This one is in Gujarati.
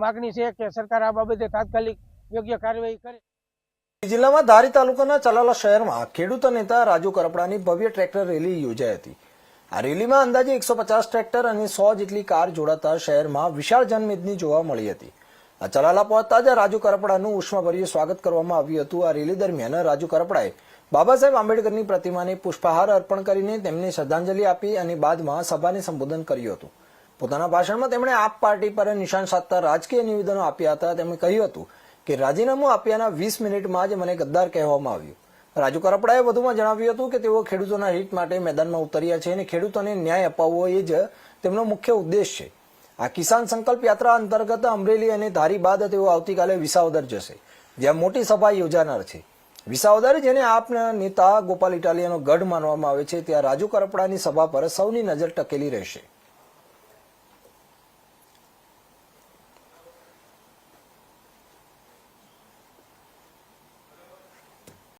માગણી છે કે સરકાર આ બાબતે તાત્કાલિક યોગ્ય કાર્યવાહી કરે। જિલ્લામાં ધારી તાલુકાના ચલાલા શહેરમાં ખેડૂત નેતા રાજુ કરપડાની ભવ્ય ટ્રેક્ટર રેલી યોજાઈ હતી। આ રેલીમાં અંદાજે 150 ટ્રેક્ટર અને 100 જેટલી કાર જોડાતા શહેરમાં વિશાળ જનમેદની જોવા મળી હતી। આ ચલાલા પહોંચતા જ રાજુ કરપડાનું ઉષ્માભર્યું સ્વાગત કરવામાં આવ્યું હતું। આ રેલી દરમિયાન રાજુ કરપડાએ બાબા સાહેબ આંબેડકરની પ્રતિમાને પુષ્પહાર અર્પણ કરીને તેમને શ્રદ્ધાંજલિ આપી અને બાદમાં સભાને સંબોધન કર્યું હતું। પોતાના ભાષણમાં તેમણે આપ પાર્ટી પર નિશાન સાધતા રાજકીય નિવેદનો આપ્યા હતા। તેમણે કહ્યું હતું કે રાજીનામું આપ્યાના 20 મિનિટમાં જ મને ગદ્દાર કહેવામાં આવ્યું। રાજુ કરપડાએ વધુમાં જણાવ્યું હતું કે તેઓ ખેડૂતોના હિત માટે મેદાનમાં ઉતર્યા છે અને ખેડૂતોને ન્યાય અપાવવો એ જ તેમનો મુખ્ય ઉદ્દેશ છે। આ કિસાન સંકલ્પ યાત્રા અંતર્ગત અમરેલી અને ધારી બાદ તેઓ આવતીકાલે વિસાવદર જશે, જ્યાં મોટી સભા યોજાનાર છે। વિસાવદર, જેને આપના નેતા ગોપાલ ઇટાલિયાનો ગઢ માનવામાં આવે છે, ત્યાં રાજુ કરપડાની સભા પર સૌની નજર ટકેલી રહેશે।